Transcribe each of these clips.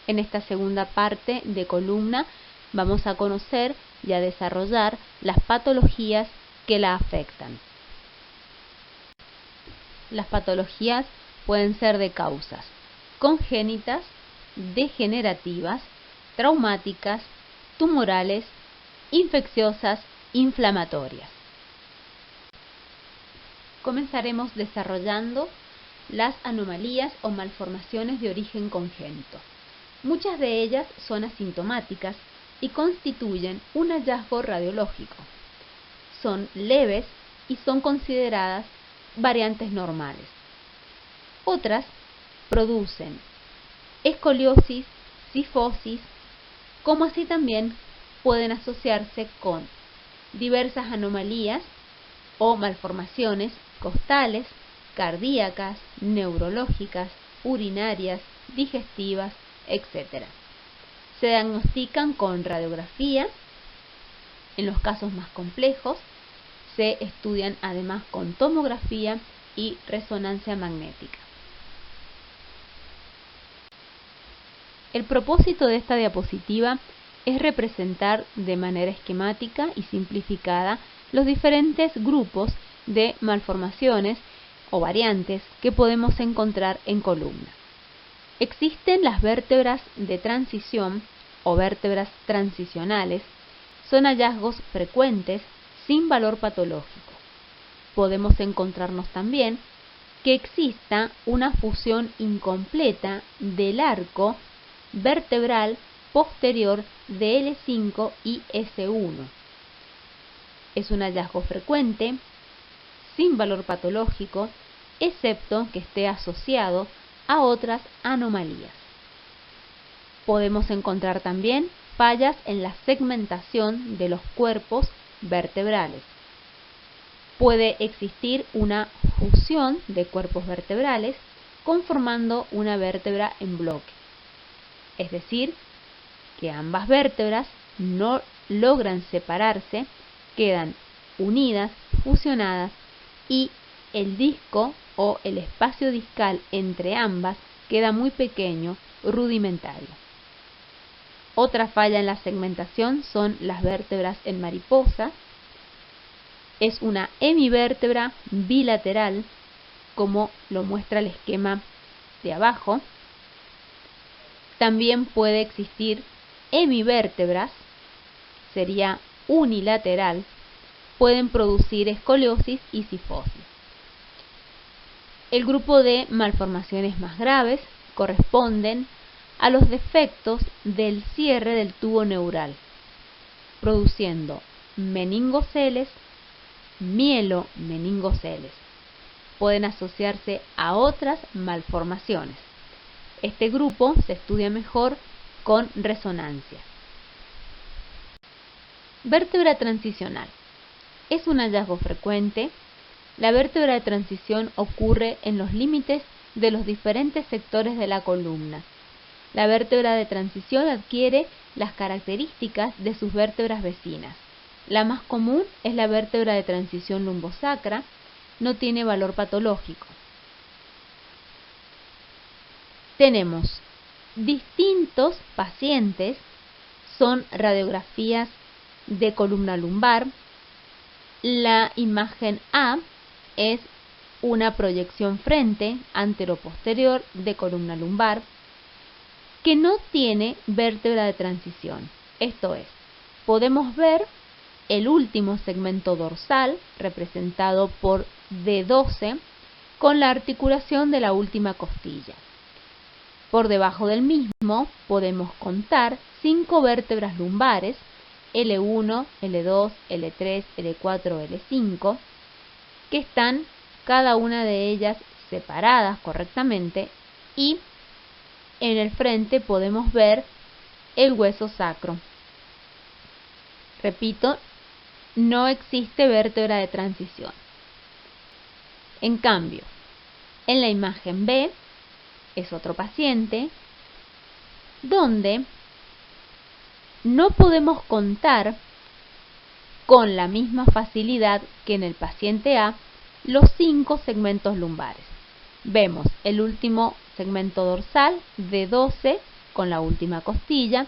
En esta segunda parte de columna vamos a conocer y a desarrollar las patologías que la afectan. Las patologías pueden ser de causas congénitas, degenerativas, traumáticas, tumorales, infecciosas, inflamatorias. Comenzaremos desarrollando las anomalías o malformaciones de origen congénito. Muchas de ellas son asintomáticas y constituyen un hallazgo radiológico. Son leves y son consideradas variantes normales. Otras producen escoliosis, cifosis, como así también pueden asociarse con diversas anomalías o malformaciones costales, cardíacas, neurológicas, urinarias, digestivas, etc. Se diagnostican con radiografía. En los casos más complejos se estudian además con tomografía y resonancia magnética. El propósito de esta diapositiva es representar de manera esquemática y simplificada los diferentes grupos de malformaciones o variantes que podemos encontrar en columna. Existen las vértebras de transición o vértebras transicionales. Son hallazgos frecuentes sin valor patológico. Podemos encontrarnos también que exista una fusión incompleta del arco vertebral posterior de L5 y S1. Es un hallazgo frecuente, sin valor patológico, excepto que esté asociado a otras anomalías. Podemos encontrar también fallas en la segmentación de los cuerpos vertebrales. Puede existir una fusión de cuerpos vertebrales conformando una vértebra en bloque. Es decir, que ambas vértebras no logran separarse, quedan unidas, fusionadas y el disco o el espacio discal entre ambas queda muy pequeño, rudimentario. Otra falla en la segmentación son las vértebras en mariposa. Es una hemivértebra bilateral, como lo muestra el esquema de abajo. También puede existir hemivértebras, sería unilateral, pueden producir escoliosis y cifosis. El grupo de malformaciones más graves corresponden a los defectos del cierre del tubo neural, produciendo meningoceles, mielomeningoceles. Pueden asociarse a otras malformaciones. Este grupo se estudia mejor con resonancia. Vértebra transicional. Es un hallazgo frecuente. La vértebra de transición ocurre en los límites de los diferentes sectores de la columna. La vértebra de transición adquiere las características de sus vértebras vecinas. La más común es la vértebra de transición lumbosacra. No tiene valor patológico. Tenemos distintos pacientes, son radiografías de columna lumbar. La imagen A es una proyección frente anteroposterior de columna lumbar que no tiene vértebra de transición. Esto es, podemos ver el último segmento dorsal representado por D12 con la articulación de la última costilla. Por debajo del mismo podemos contar 5 vértebras lumbares, L1, L2, L3, L4, L5, que están cada una de ellas separadas correctamente, y en el frente podemos ver el hueso sacro. Repito, no existe vértebra de transición. En cambio, en la imagen B es otro paciente donde no podemos contar con la misma facilidad que en el paciente A los 5 segmentos lumbares. Vemos el último segmento dorsal de 12 con la última costilla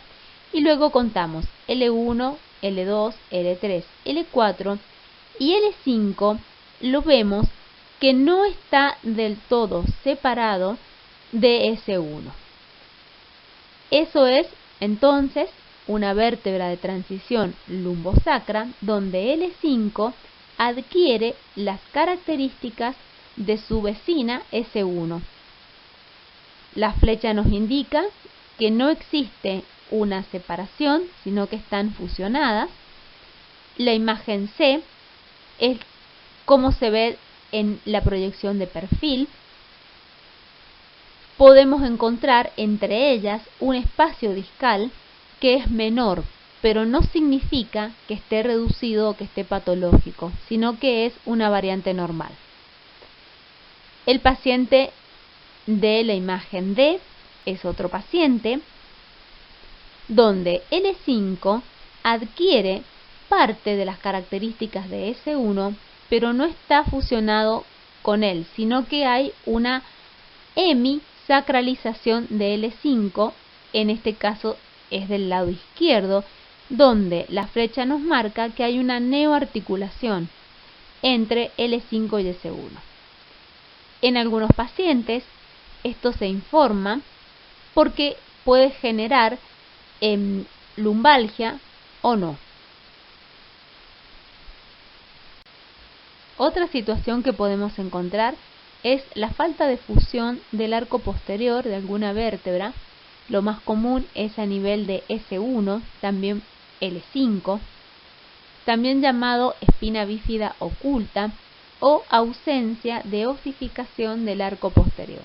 y luego contamos L1, L2, L3, L4 y L5 lo vemos que no está del todo separado de S1. Eso es entonces una vértebra de transición lumbosacra donde L5 adquiere las características de su vecina S1. La flecha nos indica que no existe una separación, sino que están fusionadas. La imagen C es como se ve en la proyección de perfil. Podemos encontrar entre ellas un espacio discal que es menor, pero no significa que esté reducido o que esté patológico, sino que es una variante normal. El paciente de la imagen D es otro paciente donde L5 adquiere parte de las características de S1, pero no está fusionado con él, sino que hay una hemisacralización de L5, en este caso es del lado izquierdo, donde la flecha nos marca que hay una neoarticulación entre L5 y S1. En algunos pacientes esto se informa porque puede generar lumbalgia o no. Otra situación que podemos encontrar es la falta de fusión del arco posterior de alguna vértebra. Lo más común es a nivel de S1, también L5, también llamado espina bífida oculta o ausencia de osificación del arco posterior.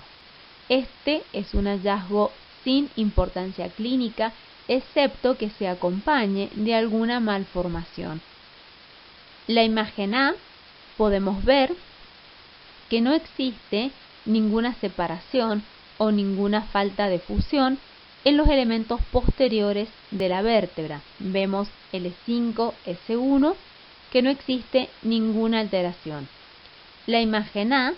Este es un hallazgo sin importancia clínica, excepto que se acompañe de alguna malformación. La imagen A podemos ver que no existe ninguna separación o ninguna falta de fusión en los elementos posteriores de la vértebra. Vemos L5, S1, que no existe ninguna alteración. La imagen A,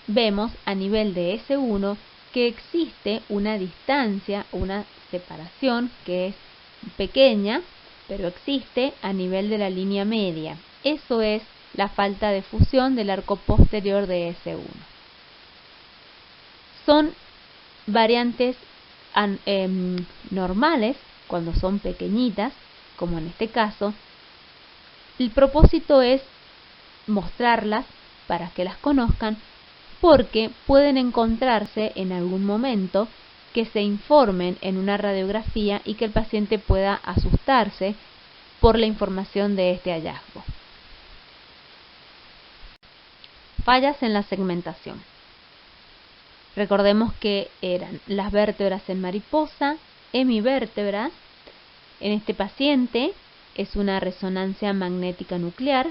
vemos a nivel de S1 que existe una distancia, una separación que es pequeña, pero existe a nivel de la línea media. Eso es la falta de fusión del arco posterior de S1. Son variantes normales cuando son pequeñitas, como en este caso. El propósito es mostrarlas para que las conozcan, porque pueden encontrarse en algún momento que se informen en una radiografía y que el paciente pueda asustarse por la información de este hallazgo. Fallas en la segmentación. Recordemos que eran las vértebras en mariposa, hemivértebras. En este paciente es una resonancia magnética nuclear,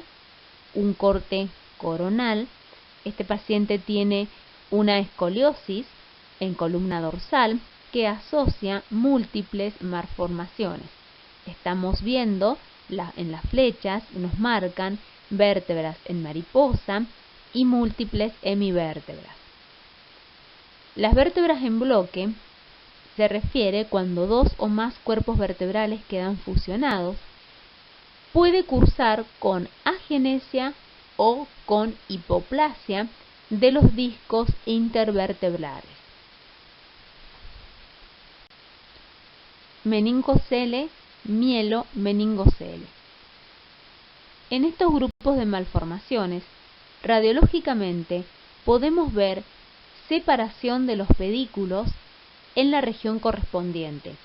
un corte coronal. Este paciente tiene una escoliosis en columna dorsal que asocia múltiples malformaciones. Estamos viendo en las flechas, nos marcan vértebras en mariposa y múltiples hemivértebras. Las vértebras en bloque se refiere cuando dos o más cuerpos vertebrales quedan fusionados. Puede cursar con agenesia o con hipoplasia de los discos intervertebrales. Meningocele, mielomeningocele. En estos grupos de malformaciones, radiológicamente podemos ver separación de los pedículos en la región correspondiente.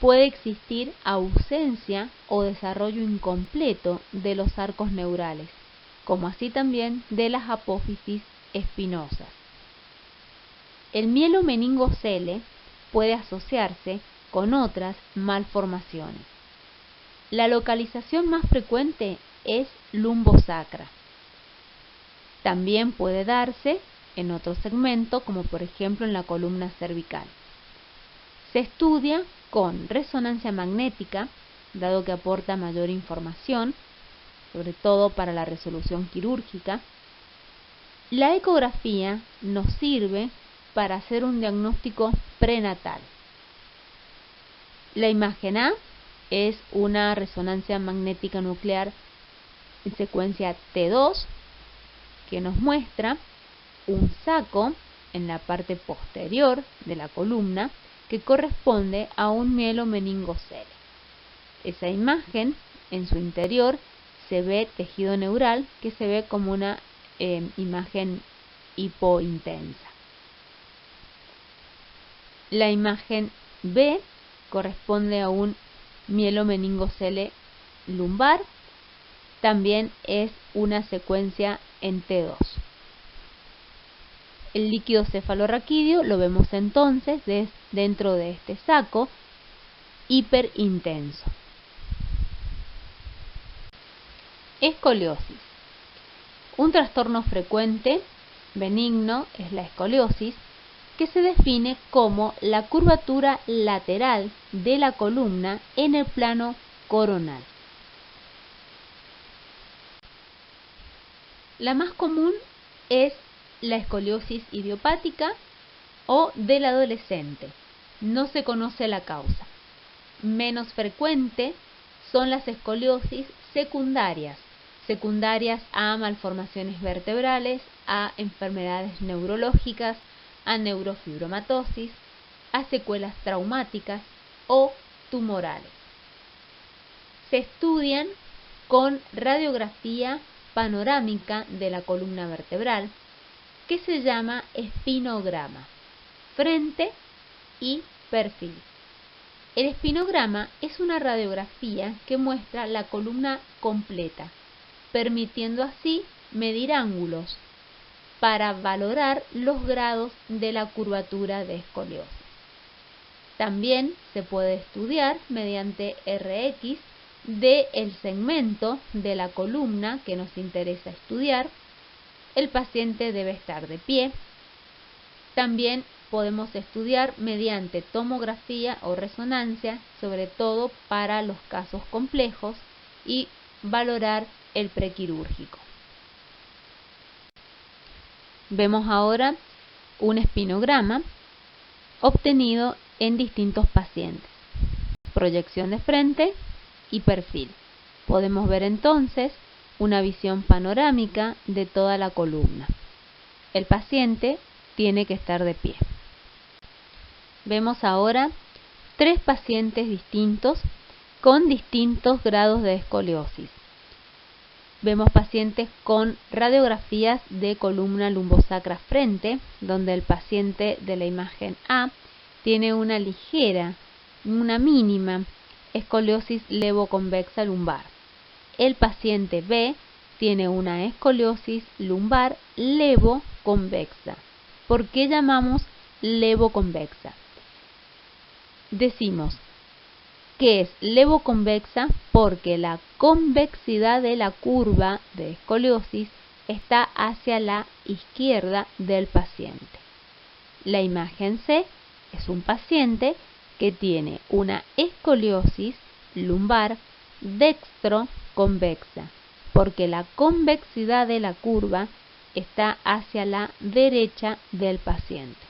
Puede existir ausencia o desarrollo incompleto de los arcos neurales, como así también de las apófisis espinosas. El mielomeningocele puede asociarse con otras malformaciones. La localización más frecuente es lumbosacra. También puede darse en otro segmento, como por ejemplo en la columna cervical. Se estudia con resonancia magnética, dado que aporta mayor información, sobre todo para la resolución quirúrgica. La ecografía nos sirve para hacer un diagnóstico prenatal. La imagen A es una resonancia magnética nuclear en secuencia T2 que nos muestra un saco en la parte posterior de la columna que corresponde a un mielomeningocele. Esa imagen, en su interior, se ve tejido neural que se ve como una imagen hipointensa. La imagen B corresponde a un mielomeningocele lumbar, también es una secuencia en T2. El líquido cefalorraquídeo lo vemos entonces dentro de este saco hiperintenso. Escoliosis. Un trastorno frecuente, benigno, es la escoliosis, que se define como la curvatura lateral de la columna en el plano coronal. La más común es la escoliosis idiopática o del adolescente. No se conoce la causa. Menos frecuente son las escoliosis secundarias a malformaciones vertebrales, a enfermedades neurológicas, a neurofibromatosis, a secuelas traumáticas o tumorales. Se estudian con radiografía panorámica de la columna vertebral, que se llama espinograma, frente y perfil. El espinograma es una radiografía que muestra la columna completa, permitiendo así medir ángulos para valorar los grados de la curvatura de escoliosis. También se puede estudiar mediante RX del segmento de la columna que nos interesa estudiar. El paciente debe estar de pie. También podemos estudiar mediante tomografía o resonancia, sobre todo para los casos complejos, y valorar el prequirúrgico. Vemos ahora un espinograma obtenido en distintos pacientes. Proyección de frente y perfil. Podemos ver entonces una visión panorámica de toda la columna. El paciente tiene que estar de pie. Vemos ahora 3 pacientes distintos con distintos grados de escoliosis. Vemos pacientes con radiografías de columna lumbosacra frente, donde el paciente de la imagen A tiene una ligera, una mínima escoliosis levoconvexa lumbar. El paciente B tiene una escoliosis lumbar levoconvexa. ¿Por qué llamamos levoconvexa? Decimos que es levoconvexa porque la convexidad de la curva de escoliosis está hacia la izquierda del paciente. La imagen C es un paciente que tiene una escoliosis lumbar dextroconvexa, porque la convexidad de la curva está hacia la derecha del paciente.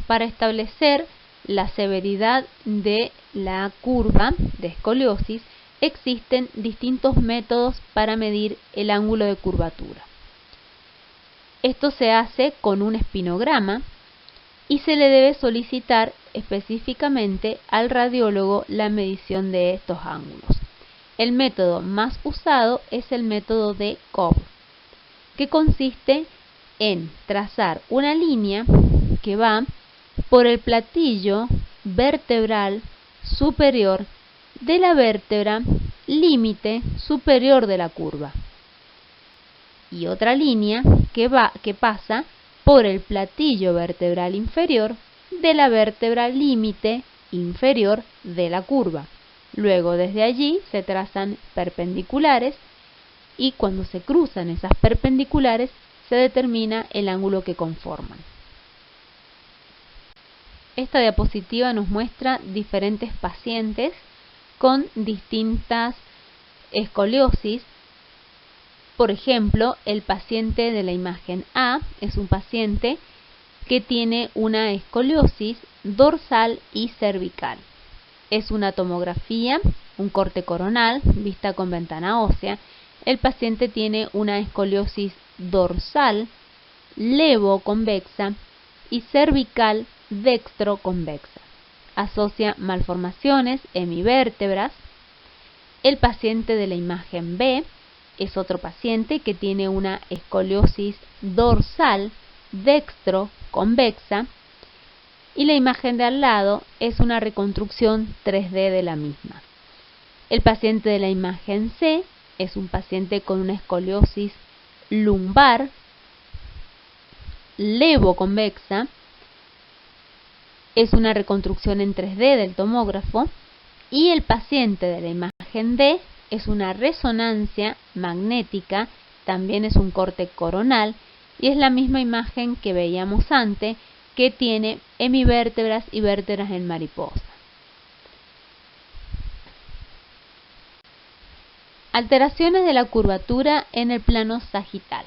Para establecer la severidad de la curva de escoliosis, existen distintos métodos para medir el ángulo de curvatura. Esto se hace con un espinograma y se le debe solicitar específicamente al radiólogo la medición de estos ángulos. El método más usado es el método de Cobb, que consiste en trazar una línea que va por el platillo vertebral superior de la vértebra límite superior de la curva y otra línea que pasa por el platillo vertebral inferior de la vértebra límite inferior de la curva. Luego desde allí se trazan perpendiculares y cuando se cruzan esas perpendiculares se determina el ángulo que conforman. Esta diapositiva nos muestra diferentes pacientes con distintas escoliosis. Por ejemplo, el paciente de la imagen A es un paciente que tiene una escoliosis dorsal y cervical. Es una tomografía, un corte coronal, vista con ventana ósea. El paciente tiene una escoliosis dorsal levoconvexa y cervical dextroconvexa. Asocia malformaciones hemivértebras. El paciente de la imagen B es otro paciente que tiene una escoliosis dorsal dextroconvexa y la imagen de al lado es una reconstrucción 3D de la misma. El paciente de la imagen C es un paciente con una escoliosis lumbar levoconvexa, es una reconstrucción en 3D del tomógrafo, y el paciente de la imagen D es una resonancia magnética, también es un corte coronal y es la misma imagen que veíamos antes, que tiene hemivértebras y vértebras en mariposa. Alteraciones de la curvatura en el plano sagital.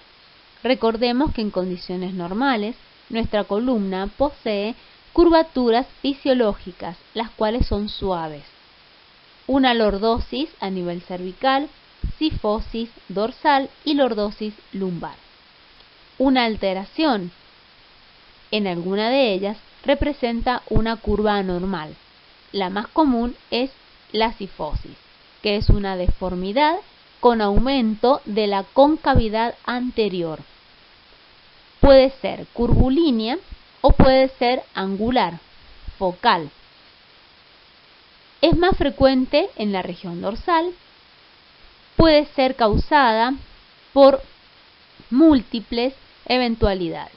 Recordemos que en condiciones normales nuestra columna posee curvaturas fisiológicas, las cuales son suaves. Una lordosis a nivel cervical, cifosis dorsal y lordosis lumbar. Una alteración en alguna de ellas representa una curva anormal. La más común es la cifosis, que es una deformidad con aumento de la concavidad anterior. Puede ser curvilínea o puede ser angular, focal. Es más frecuente en la región dorsal. Puede ser causada por múltiples eventualidades.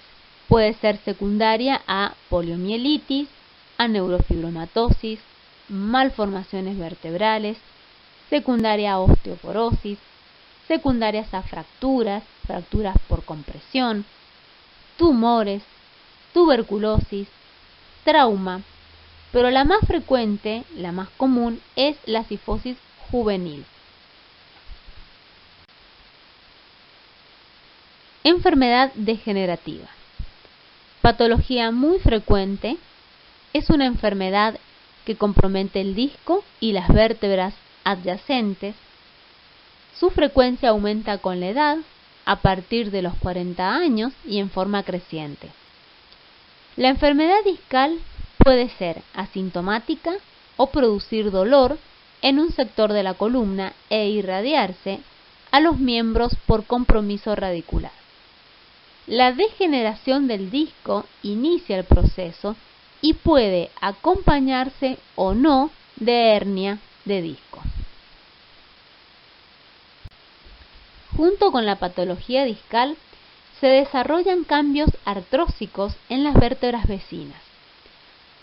Puede ser secundaria a poliomielitis, a neurofibromatosis, malformaciones vertebrales, secundaria a osteoporosis, secundarias a fracturas, fracturas por compresión, tumores, tuberculosis, trauma, pero la más frecuente, la más común, es la cifosis juvenil. Enfermedad degenerativa. Patología muy frecuente, es una enfermedad que compromete el disco y las vértebras adyacentes. Su frecuencia aumenta con la edad, a partir de los 40 años y en forma creciente. La enfermedad discal puede ser asintomática o producir dolor en un sector de la columna e irradiarse a los miembros por compromiso radicular. La degeneración del disco inicia el proceso y puede acompañarse o no de hernia de disco. Junto con la patología discal se desarrollan cambios artrósicos en las vértebras vecinas.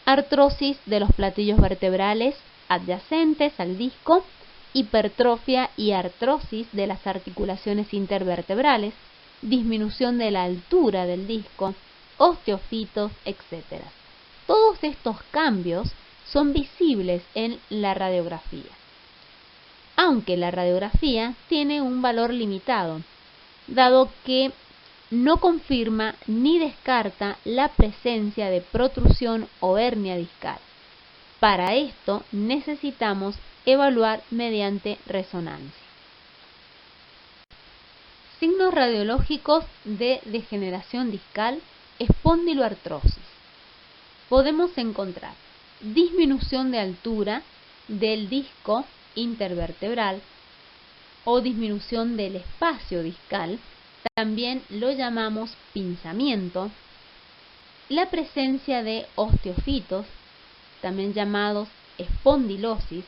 Artrosis de los platillos vertebrales adyacentes al disco, hipertrofia y artrosis de las articulaciones intervertebrales, disminución de la altura del disco, osteofitos, etc. Todos estos cambios son visibles en la radiografía, aunque la radiografía tiene un valor limitado, dado que no confirma ni descarta la presencia de protrusión o hernia discal. Para esto necesitamos evaluar mediante resonancia. Signos radiológicos de degeneración discal, espondiloartrosis. Podemos encontrar disminución de altura del disco intervertebral o disminución del espacio discal, también lo llamamos pinzamiento, la presencia de osteofitos, también llamados espondilosis,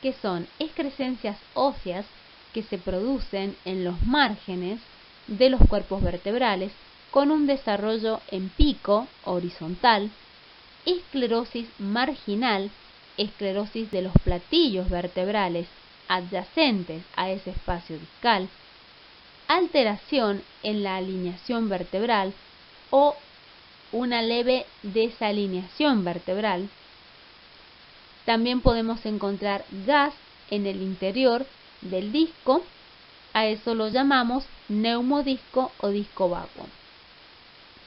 que son excrescencias óseas que se producen en los márgenes de los cuerpos vertebrales con un desarrollo en pico horizontal, esclerosis marginal, esclerosis de los platillos vertebrales adyacentes a ese espacio discal, alteración en la alineación vertebral o una leve desalineación vertebral. También podemos encontrar gas en el interior del disco, a eso lo llamamos neumodisco o disco vacuo.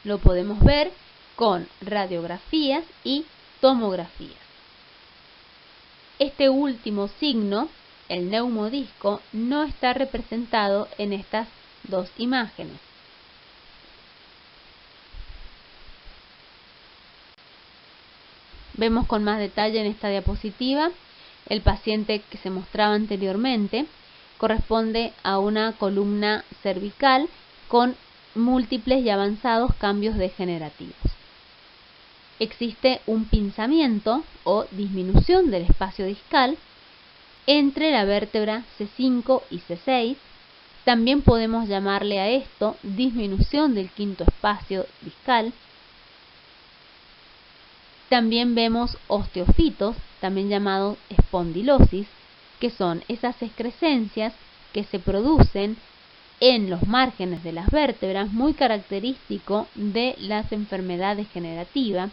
Lo podemos ver con radiografías y tomografías. Este último signo, el neumodisco, no está representado en estas dos imágenes. Vemos con más detalle en esta diapositiva el paciente que se mostraba anteriormente. Corresponde a una columna cervical con múltiples y avanzados cambios degenerativos. Existe un pinzamiento o disminución del espacio discal entre la vértebra C5 y C6. También podemos llamarle a esto disminución del quinto espacio discal. También vemos osteofitos, también llamados espondilosis, que son esas excrescencias que se producen en los márgenes de las vértebras, muy característico de las enfermedades degenerativas.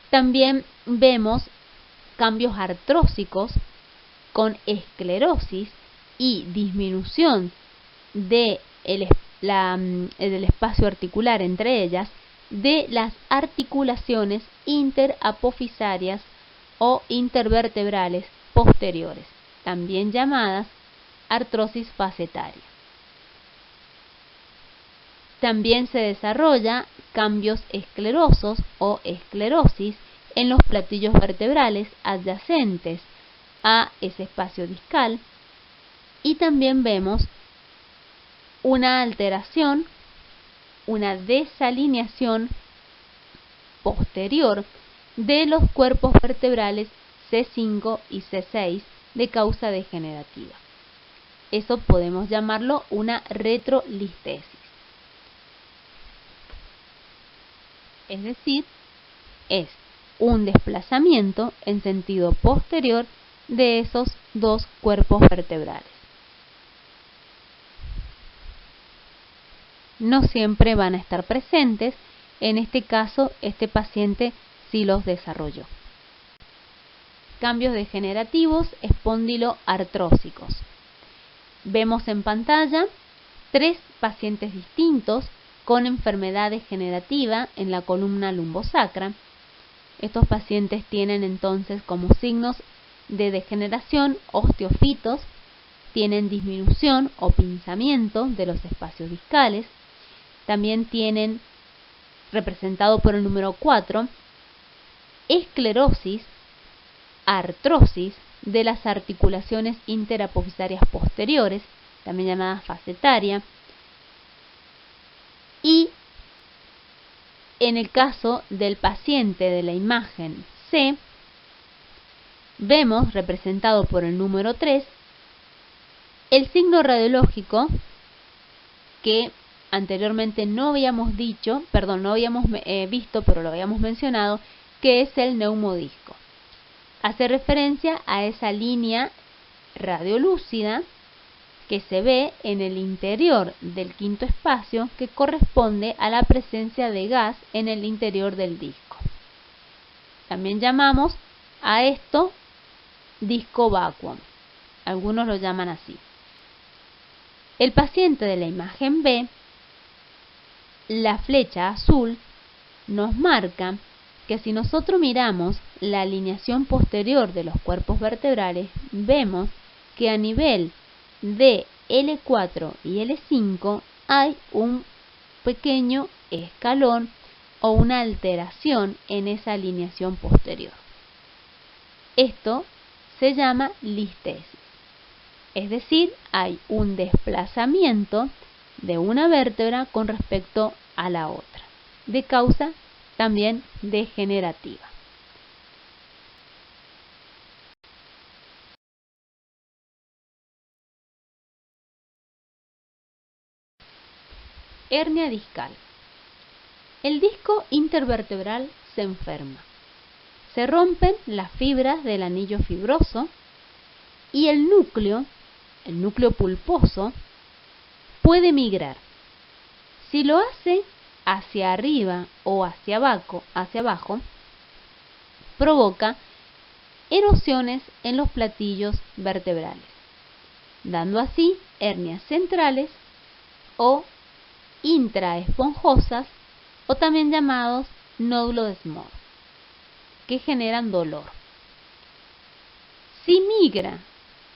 También vemos cambios artrósicos con esclerosis y disminución del espacio articular entre ellas, de las articulaciones interapofisarias o intervertebrales posteriores, también llamadas artrosis facetaria. También se desarrolla cambios esclerosos o esclerosis en los platillos vertebrales adyacentes a ese espacio discal, y también vemos una alteración, una desalineación posterior de los cuerpos vertebrales C5 y C6 de causa degenerativa. Eso podemos llamarlo una retrolistesis. Es decir, es un desplazamiento en sentido posterior de esos dos cuerpos vertebrales. No siempre van a estar presentes. En este caso, este paciente sí los desarrolló. Cambios degenerativos espondiloartrósicos. Vemos en pantalla 3 pacientes distintos con enfermedad degenerativa en la columna lumbosacra. Estos pacientes tienen entonces como signos de degeneración osteofitos, tienen disminución o pinzamiento de los espacios discales. También tienen, representado por el número 4, esclerosis, artrosis de las articulaciones interapofisarias posteriores, también llamada facetaria. Y en el caso del paciente de la imagen C, vemos, representado por el número 3, el signo radiológico que anteriormente no habíamos visto, pero lo habíamos mencionado, que es el neumodisco. Hace referencia a esa línea radiolúcida que se ve en el interior del quinto espacio, que corresponde a la presencia de gas en el interior del disco. También llamamos a esto disco vacuum. Algunos lo llaman así. El paciente de la imagen B, la flecha azul nos marca que si nosotros miramos la alineación posterior de los cuerpos vertebrales, vemos que a nivel de L4 y L5 hay un pequeño escalón o una alteración en esa alineación posterior. Esto se llama listesis, es decir, hay un desplazamiento de una vértebra con respecto a la otra, de causa también degenerativa. Hernia discal. El disco intervertebral se enferma. Se rompen las fibras del anillo fibroso y el núcleo pulposo, puede migrar. Si lo hace hacia arriba o hacia abajo, provoca erosiones en los platillos vertebrales, dando así hernias centrales o intraesponjosas o también llamados nódulos de Small, que generan dolor. Si migra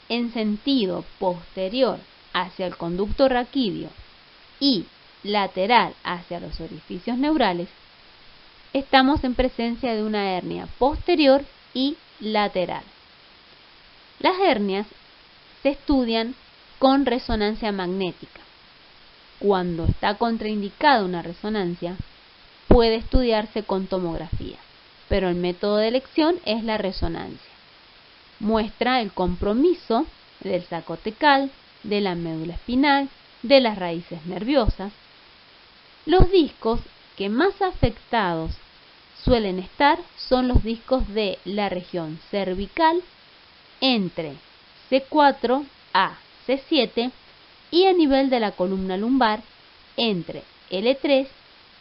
en sentido posterior hacia el conducto raquídeo y lateral hacia los orificios neurales, estamos en presencia de una hernia posterior y lateral. Las hernias se estudian con resonancia magnética. Cuando está contraindicada una resonancia, puede estudiarse con tomografía, pero el método de elección es la resonancia. Muestra el compromiso del saco tecal, de la médula espinal, de las raíces nerviosas. Los discos que más afectados suelen estar son los discos de la región cervical entre C4 a C7 y a nivel de la columna lumbar entre L3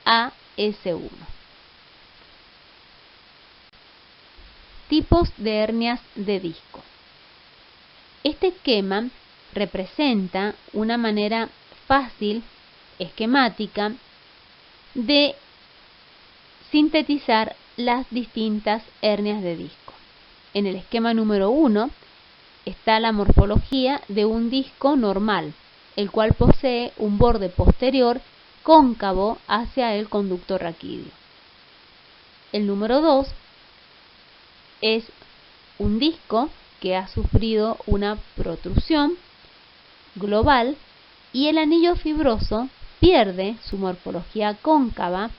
a S1. Tipos de hernias de disco. Este esquema representa una manera fácil, esquemática, de sintetizar las distintas hernias de disco. En el esquema número 1 está la morfología de un disco normal, el cual posee un borde posterior cóncavo hacia el conducto raquídeo. El número 2 es un disco que ha sufrido una protrusión global y el anillo fibroso pierde su morfología cóncava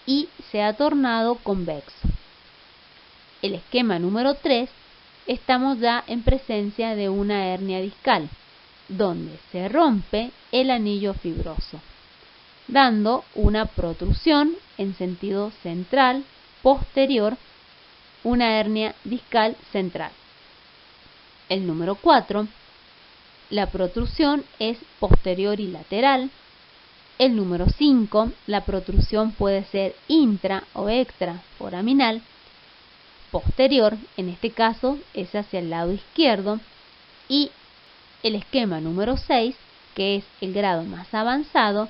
y se ha tornado convexo. El esquema número 3, estamos ya en presencia de una hernia discal, donde se rompe el anillo fibroso, dando una protrusión en sentido central posterior, una hernia discal central. El número 4, la protrusión es posterior y lateral. El número 5, la protrusión puede ser intra o extraforaminal. Posterior, en este caso, es hacia el lado izquierdo. Y el esquema número 6, que es el grado más avanzado,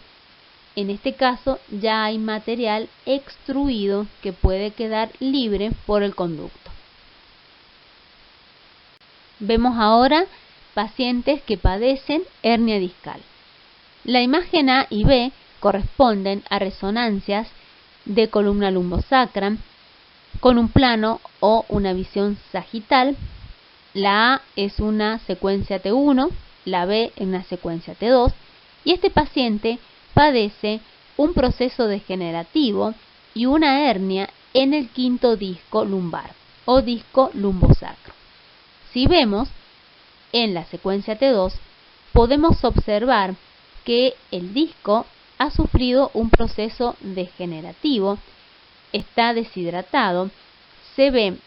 en este caso ya hay material extruido que puede quedar libre por el conducto. Vemos ahora pacientes que padecen hernia discal. La imagen A y B corresponden a resonancias de columna lumbosacra con un plano o una visión sagital. La A es una secuencia T1, la B es una secuencia T2, y este paciente padece un proceso degenerativo y una hernia en el quinto disco lumbar o disco lumbosacro. Si vemos en la secuencia T2, podemos observar que el disco ha sufrido un proceso degenerativo, está deshidratado, se ve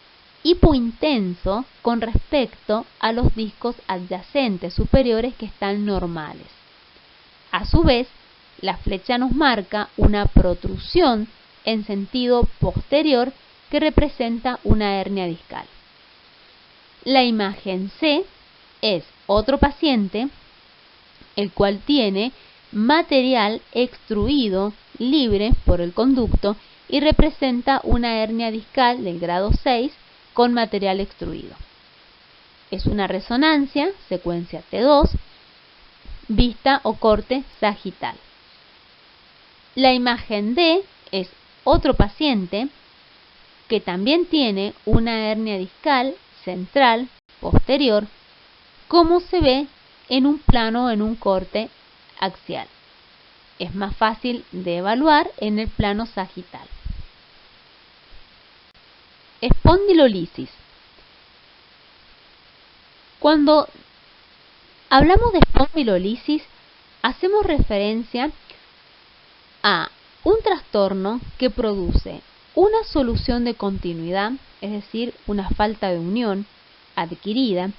hipointenso con respecto a los discos adyacentes superiores que están normales. A su vez, la flecha nos marca una protrusión en sentido posterior que representa una hernia discal. La imagen C es otro paciente, el cual tiene material extruido libre por el conducto y representa una hernia discal del grado 6 con material extruido. Es una resonancia, secuencia T2, vista o corte sagital. La imagen D es otro paciente que también tiene una hernia discal central posterior, como se ve en un plano o en un corte axial. Es más fácil de evaluar en el plano sagital. Espondilolisis. Cuando hablamos de espondilolisis, hacemos referencia a un trastorno que produce una solución de continuidad, es decir, una falta de unión adquirida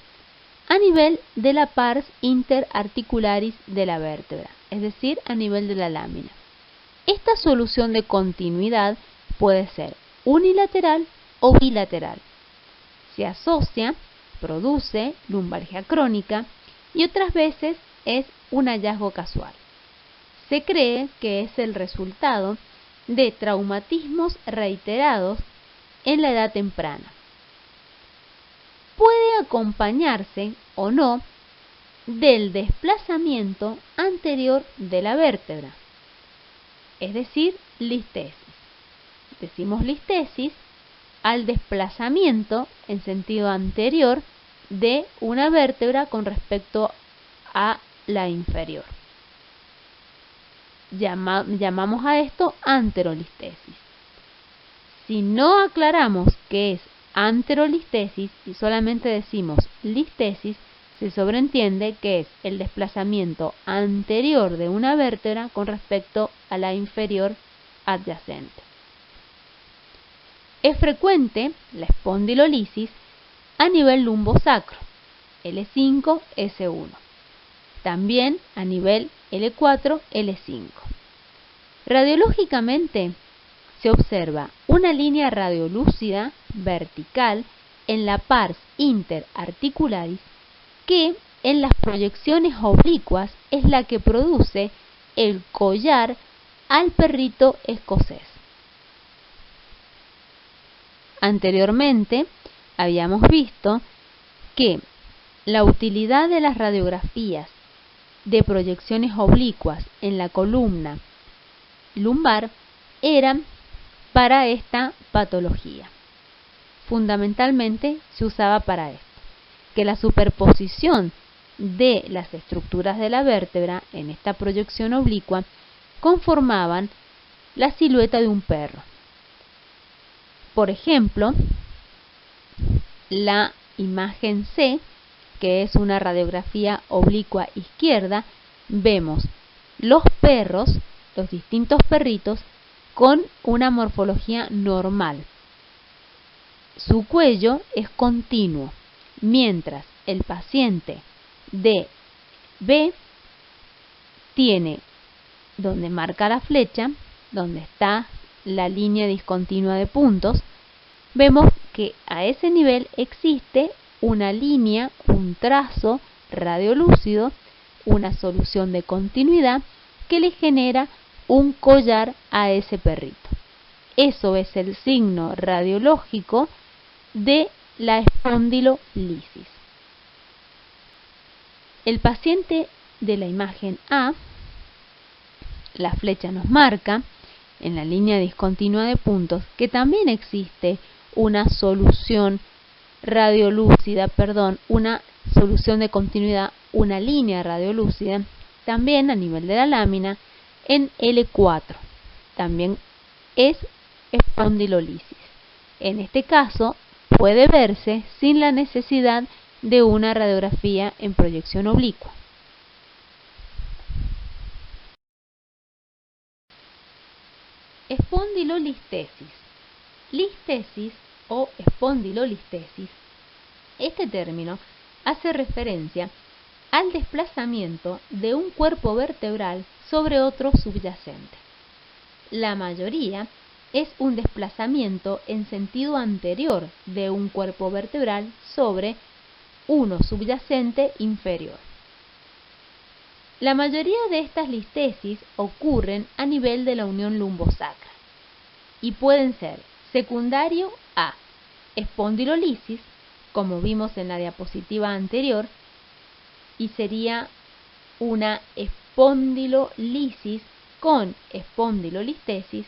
a nivel de la pars interarticularis de la vértebra, es decir, a nivel de la lámina. Esta solución de continuidad puede ser unilateral o bilateral. Se asocia, produce lumbalgia crónica y otras veces es un hallazgo casual. Se cree que es el resultado de traumatismos reiterados en la edad temprana. Puede acompañarse o no del desplazamiento anterior de la vértebra, es decir, listesis. Decimos listesis al desplazamiento en sentido anterior de una vértebra con respecto a la inferior. Llamamos a esto anterolistesis. Si no aclaramos qué es anterolistesis y solamente decimos listesis, se sobreentiende que es el desplazamiento anterior de una vértebra con respecto a la inferior adyacente. Es frecuente la espondilolisis a nivel lumbosacro, L5, S1. También a nivel L4, L5. Radiológicamente se observa una línea radiolúcida vertical en la pars interarticularis que en las proyecciones oblicuas es la que produce el collar al perrito escocés. Anteriormente habíamos visto que la utilidad de las radiografías de proyecciones oblicuas en la columna lumbar eran para esta patología. Fundamentalmente se usaba para esto, que la superposición de las estructuras de la vértebra en esta proyección oblicua conformaban la silueta de un perro. Por ejemplo, la imagen C, que es una radiografía oblicua izquierda, vemos los perros, los distintos perritos, con una morfología normal. Su cuello es continuo, mientras el paciente de B tiene, donde marca la flecha, donde está la línea discontinua de puntos, vemos que a ese nivel existe una línea, un trazo radiolúcido, una solución de continuidad que le genera un collar a ese perrito. Eso es el signo radiológico de la espondilolisis. El paciente de la imagen A, la flecha nos marca en la línea discontinua de puntos que también existe una solución radiolúcida, una solución de continuidad, una línea radiolúcida, también a nivel de la lámina en L4. También es espondilolisis. En este caso puede verse sin la necesidad de una radiografía en proyección oblicua. Espondilolistesis. Listesis o espondilolistesis. Este término hace referencia al desplazamiento de un cuerpo vertebral sobre otro subyacente. La mayoría es un desplazamiento en sentido anterior de un cuerpo vertebral sobre uno subyacente inferior. La mayoría de estas listesis ocurren a nivel de la unión lumbosacra y pueden ser secundario a espondilolisis, como vimos en la diapositiva anterior, y sería una espondilolisis con espondilolistesis,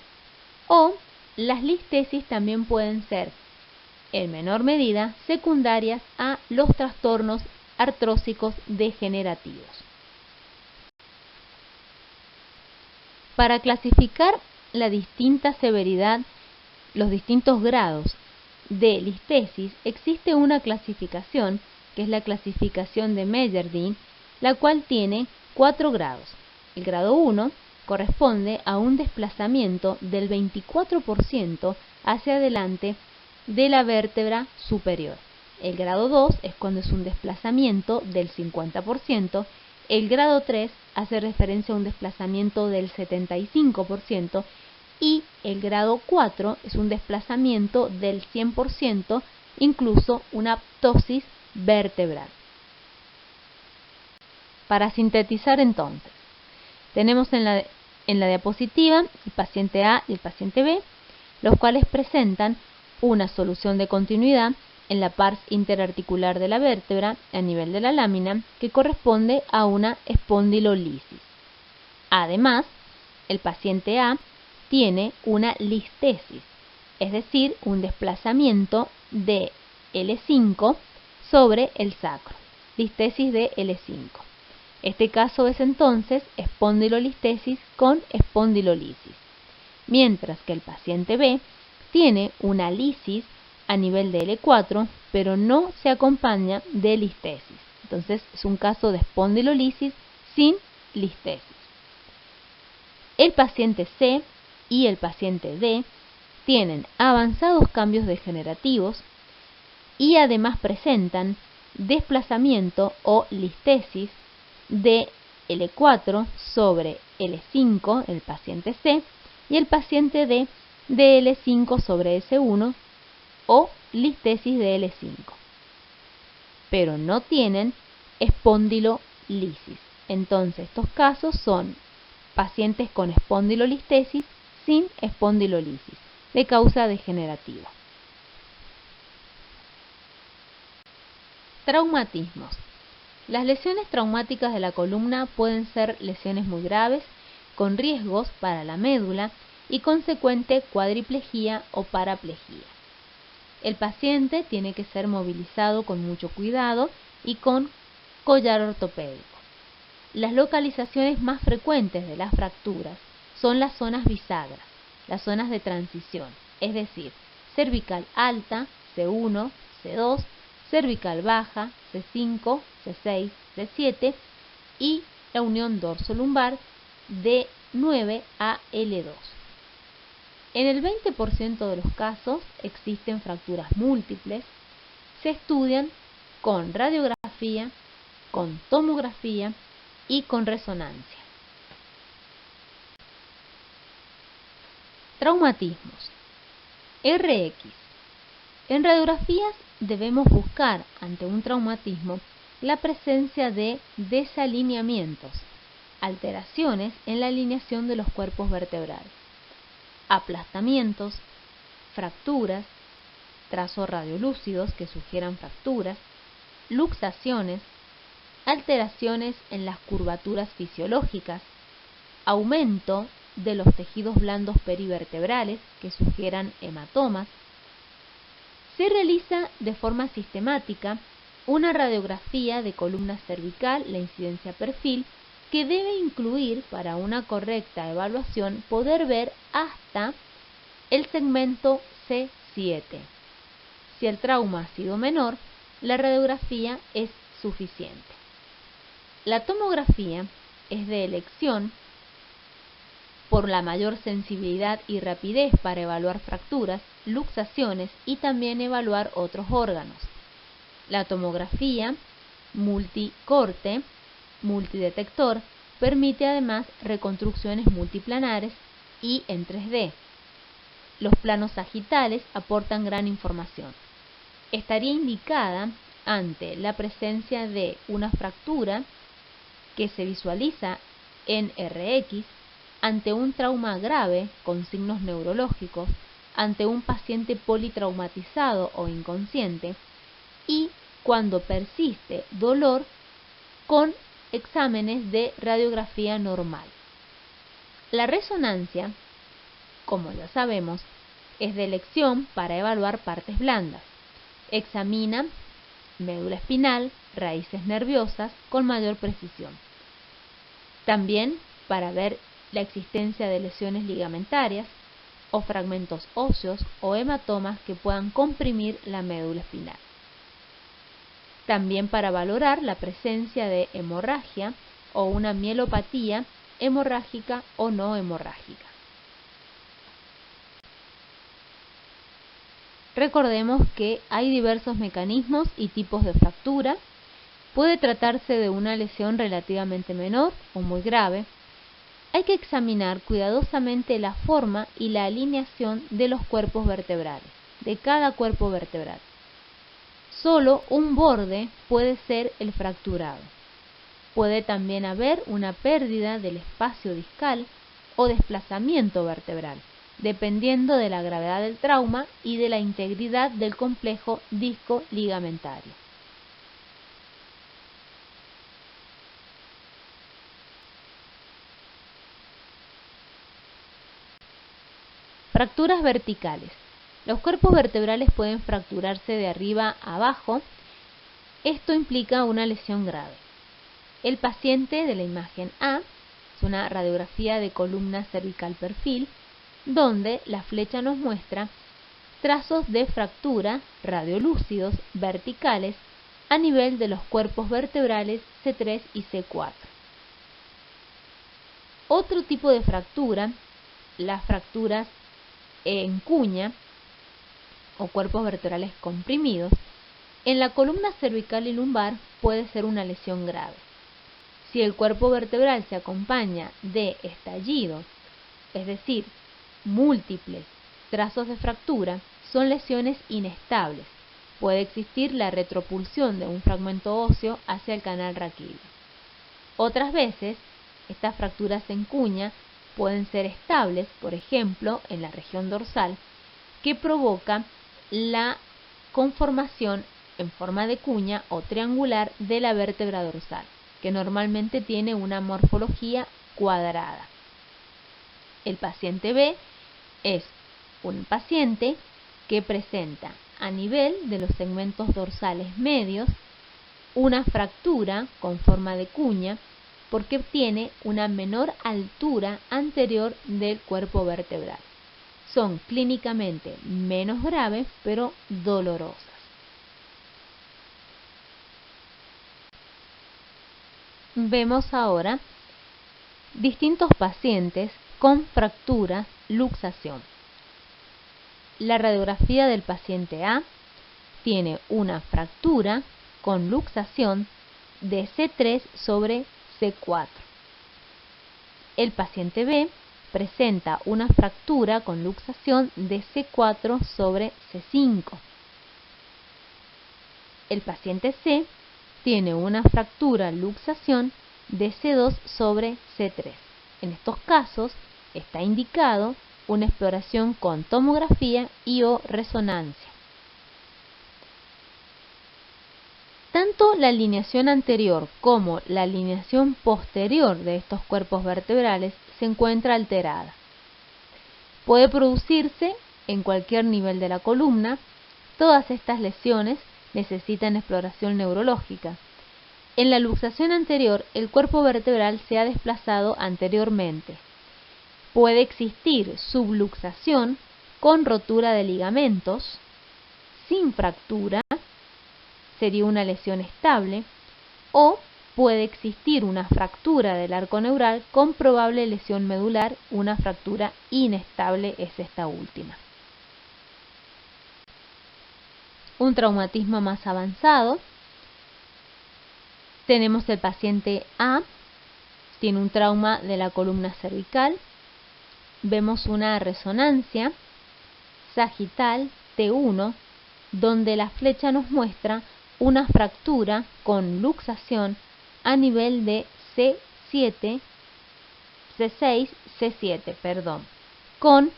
o las listesis también pueden ser, en menor medida, secundarias a los trastornos artrósicos degenerativos. Para clasificar la distinta severidad, los distintos grados de listesis, existe una clasificación, que es la clasificación de Meyerding, la cual tiene 4 grados. El grado 1 corresponde a un desplazamiento del 24% hacia adelante de la vértebra superior. El grado 2 es cuando es un desplazamiento del 50%. El grado 3 hace referencia a un desplazamiento del 75%. Y el grado 4 es un desplazamiento del 100%, incluso una ptosis vertebral. Para sintetizar entonces, tenemos en la En la diapositiva, el paciente A y el paciente B, los cuales presentan una solución de continuidad en la pars interarticular de la vértebra a nivel de la lámina que corresponde a una espondilolisis. Además, el paciente A tiene una listesis, es decir, un desplazamiento de L5 sobre el sacro, listesis de L5. Este caso es entonces espondilolistesis con espondilolisis, mientras que el paciente B tiene una lisis a nivel de L4, pero no se acompaña de listesis. Entonces es un caso de espondilolisis sin listesis. El paciente C y el paciente D tienen avanzados cambios degenerativos y además presentan desplazamiento o listesis de L4 sobre L5, el paciente C, y el paciente D de L5 sobre S1 o listesis de L5, pero no tienen espondilolisis. Entonces, estos casos son pacientes con espondilolistesis sin espondilolisis, de causa degenerativa. Traumatismos. Las lesiones traumáticas de la columna pueden ser lesiones muy graves, con riesgos para la médula y consecuente cuadriplejía o paraplegia. El paciente tiene que ser movilizado con mucho cuidado y con collar ortopédico. Las localizaciones más frecuentes de las fracturas son las zonas bisagras, las zonas de transición, es decir, cervical alta, C1, C2, cervical baja, C5, C6, C7 y la unión dorso-lumbar de 9 a L2. En el 20% de los casos existen fracturas múltiples, se estudian con radiografía, con tomografía y con resonancia. Traumatismos. RX. En radiografías debemos buscar ante un traumatismo la presencia de desalineamientos, alteraciones en la alineación de los cuerpos vertebrales, aplastamientos, fracturas, trazos radiolúcidos que sugieran fracturas, luxaciones, alteraciones en las curvaturas fisiológicas, aumento de los tejidos blandos perivertebrales que sugieran hematomas. Se realiza de forma sistemática una radiografía de columna cervical, la incidencia perfil, que debe incluir, para una correcta evaluación, poder ver hasta el segmento C7. Si el trauma ha sido menor, la radiografía es suficiente. La tomografía es de elección por la mayor sensibilidad y rapidez para evaluar fracturas, luxaciones y también evaluar otros órganos. La tomografía multicorte, multidetector, permite además reconstrucciones multiplanares y en 3D. Los planos sagitales aportan gran información. Estaría indicada ante la presencia de una fractura que se visualiza en RX, ante un trauma grave con signos neurológicos, ante un paciente politraumatizado o inconsciente y cuando persiste dolor con exámenes de radiografía normal. La resonancia, como ya sabemos, es de elección para evaluar partes blandas. Examina médula espinal, raíces nerviosas con mayor precisión. También para ver la existencia de lesiones ligamentarias o fragmentos óseos o hematomas que puedan comprimir la médula espinal. También para valorar la presencia de hemorragia o una mielopatía hemorrágica o no hemorrágica. Recordemos que hay diversos mecanismos y tipos de fractura. Puede tratarse de una lesión relativamente menor o muy grave. Hay que examinar cuidadosamente la forma y la alineación de los cuerpos vertebrales, de cada cuerpo vertebral. Solo un borde puede ser el fracturado. Puede también haber una pérdida del espacio discal o desplazamiento vertebral, dependiendo de la gravedad del trauma y de la integridad del complejo disco-ligamentario. Fracturas verticales. Los cuerpos vertebrales pueden fracturarse de arriba a abajo. Esto implica una lesión grave. El paciente de la imagen A es una radiografía de columna cervical perfil, donde la flecha nos muestra trazos de fractura radiolúcidos verticales a nivel de los cuerpos vertebrales C3 y C4. Otro tipo de fractura, las fracturas en cuña o cuerpos vertebrales comprimidos, en la columna cervical y lumbar puede ser una lesión grave. Si el cuerpo vertebral se acompaña de estallido, es decir, múltiples trazos de fractura, son lesiones inestables. Puede existir la retropulsión de un fragmento óseo hacia el canal raquídeo. Otras veces, estas fracturas en cuña pueden ser estables, por ejemplo, en la región dorsal, que provoca la conformación en forma de cuña o triangular de la vértebra dorsal, que normalmente tiene una morfología cuadrada. El paciente B es un paciente que presenta a nivel de los segmentos dorsales medios una fractura con forma de cuña porque tiene una menor altura anterior del cuerpo vertebral. Son clínicamente menos graves, pero dolorosas. Vemos ahora distintos pacientes con fractura, luxación. La radiografía del paciente A tiene una fractura con luxación de C3 sobre C4. El paciente B presenta una fractura con luxación de C4 sobre C5. El paciente C tiene una fractura luxación de C2 sobre C3. En estos casos está indicado una exploración con tomografía y o resonancia. Tanto la alineación anterior como la alineación posterior de estos cuerpos vertebrales se encuentra alterada. Puede producirse en cualquier nivel de la columna. Todas estas lesiones necesitan exploración neurológica. En la luxación anterior, el cuerpo vertebral se ha desplazado anteriormente. Puede existir subluxación con rotura de ligamentos, sin fractura, sería una lesión estable, o puede existir una fractura del arco neural con probable lesión medular, una fractura inestable es esta última. Un traumatismo más avanzado. Tenemos el paciente A, tiene un trauma de la columna cervical. Vemos una resonancia sagital T1, donde la flecha nos muestra una fractura con luxación a nivel de C6, C7, con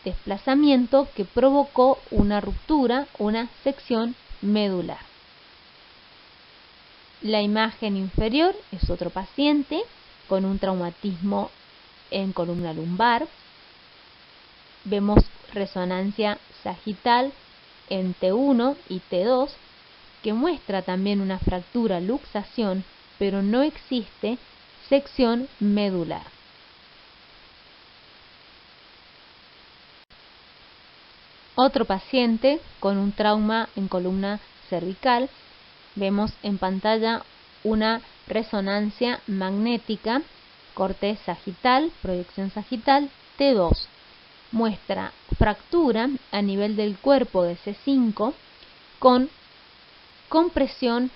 desplazamiento que provocó una ruptura, una sección medular. La imagen inferior es otro paciente con un traumatismo en columna lumbar. Vemos resonancia sagital en T1 y T2 que muestra también una fractura luxación, pero no existe sección medular. Otro paciente con un trauma en columna cervical. Vemos en pantalla una resonancia magnética, corte sagital, proyección sagital, T2. Muestra fractura a nivel del cuerpo de C5 con compresión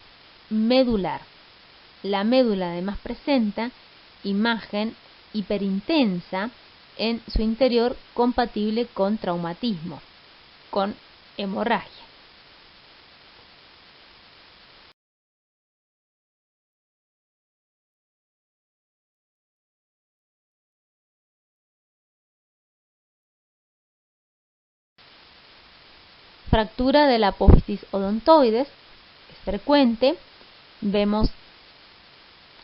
medular. La médula además presenta imagen hiperintensa en su interior compatible con traumatismo, con hemorragia. fractura de la apófisis odontoides es frecuente. Vemos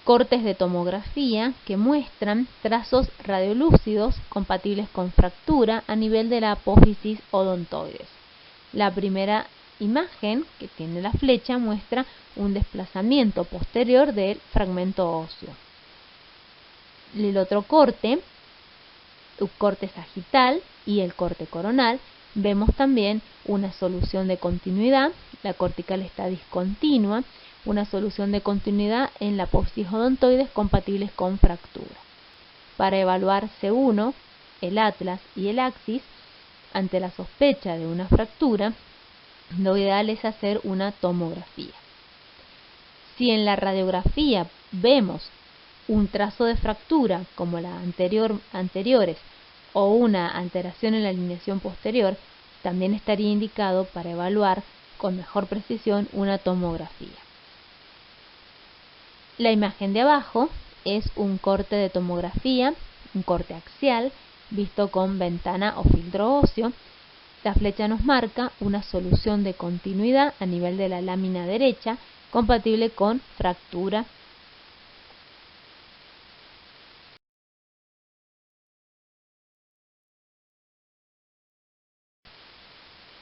cortes de tomografía que muestran trazos radiolúcidos compatibles con fractura a nivel de la apófisis odontoides. La primera imagen, que tiene la flecha, muestra un desplazamiento posterior del fragmento óseo. El otro corte, el corte sagital y el corte coronal, vemos también una solución de continuidad. La cortical está discontinua, una solución de continuidad en la apófisis odontoides compatibles con fractura. Para evaluar C1, el atlas y el axis, ante la sospecha de una fractura, lo ideal es hacer una tomografía. Si en la radiografía vemos un trazo de fractura como las anteriores o una alteración en la alineación posterior, también estaría indicado para evaluar con mejor precisión una tomografía. La imagen de abajo es un corte de tomografía, un corte axial, visto con ventana o filtro óseo. La flecha nos marca una solución de continuidad a nivel de la lámina derecha, compatible con fractura.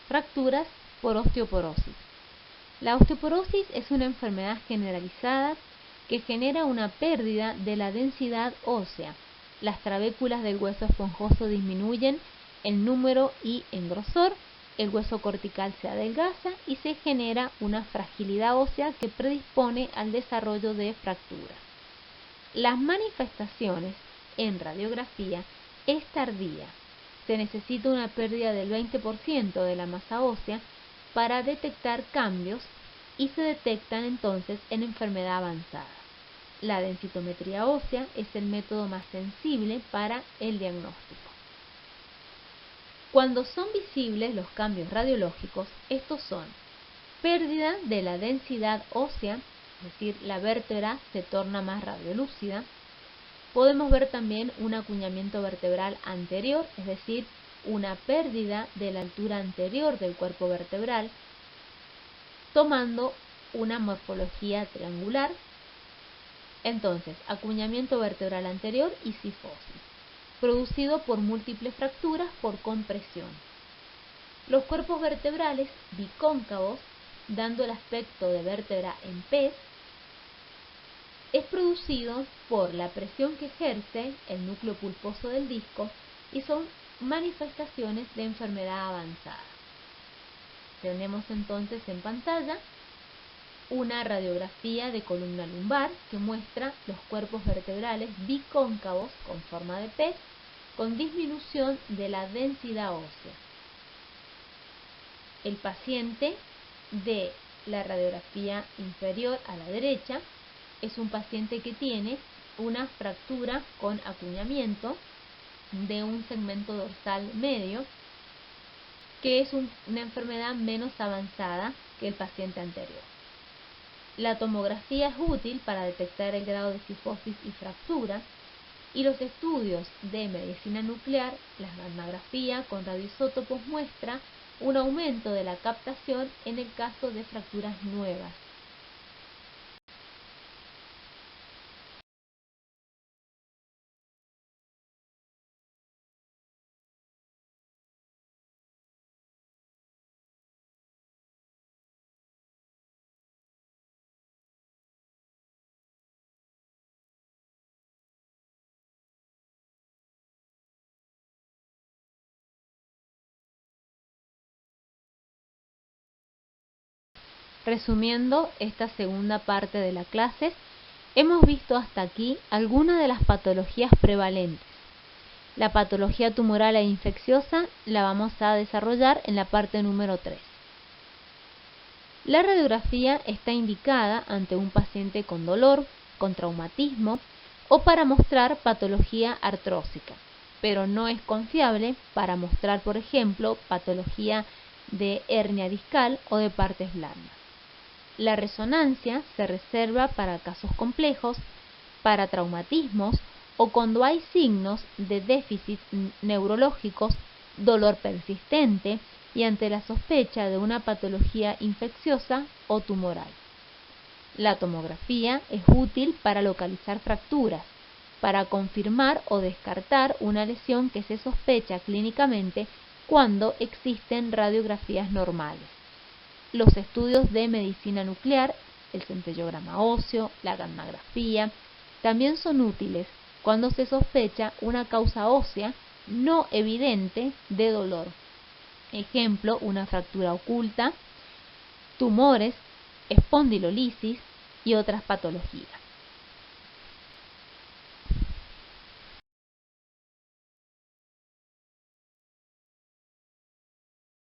Fracturas por osteoporosis. La osteoporosis es una enfermedad generalizada que genera una pérdida de la densidad ósea. Las trabéculas del hueso esponjoso disminuyen en número y en grosor, el hueso cortical se adelgaza y se genera una fragilidad ósea que predispone al desarrollo de fracturas. Las manifestaciones en radiografía es tardía. Se necesita una pérdida del 20% de la masa ósea para detectar cambios y se detectan entonces en enfermedad avanzada. La densitometría ósea es el método más sensible para el diagnóstico. Cuando son visibles los cambios radiológicos, estos son pérdida de la densidad ósea, es decir, la vértebra se torna más radiolúcida. Podemos ver también un acuñamiento vertebral anterior, es decir, una pérdida de la altura anterior del cuerpo vertebral, tomando una morfología triangular. Entonces, acuñamiento vertebral anterior y cifosis, producido por múltiples fracturas por compresión. Los cuerpos vertebrales bicóncavos, dando el aspecto de vértebra en pez, es producido por la presión que ejerce el núcleo pulposo del disco y son manifestaciones de enfermedad avanzada. Tenemos entonces en pantalla una radiografía de columna lumbar que muestra los cuerpos vertebrales bicóncavos con forma de pez con disminución de la densidad ósea. El paciente de la radiografía inferior a la derecha es un paciente que tiene una fractura con acuñamiento de un segmento dorsal medio, que es una enfermedad menos avanzada que el paciente anterior. La tomografía es útil para detectar el grado de cifosis y fractura, y los estudios de medicina nuclear, la gammagrafía con radioisótopos muestra un aumento de la captación en el caso de fracturas nuevas. Resumiendo esta segunda parte de la clase, hemos visto hasta aquí algunas de las patologías prevalentes. La patología tumoral e infecciosa la vamos a desarrollar en la parte número 3. La radiografía está indicada ante un paciente con dolor, con traumatismo o para mostrar patología artrósica, pero no es confiable para mostrar, por ejemplo, patología de hernia discal o de partes blandas. La resonancia se reserva para casos complejos, para traumatismos o cuando hay signos de déficit neurológicos dolor persistente y ante la sospecha de una patología infecciosa o tumoral. La tomografía es útil para localizar fracturas, para confirmar o descartar una lesión que se sospecha clínicamente cuando existen radiografías normales. Los estudios de medicina nuclear, el centellograma óseo, la gammagrafía, también son útiles cuando se sospecha una causa ósea no evidente de dolor. Ejemplo, una fractura oculta, tumores, espondilolisis y otras patologías.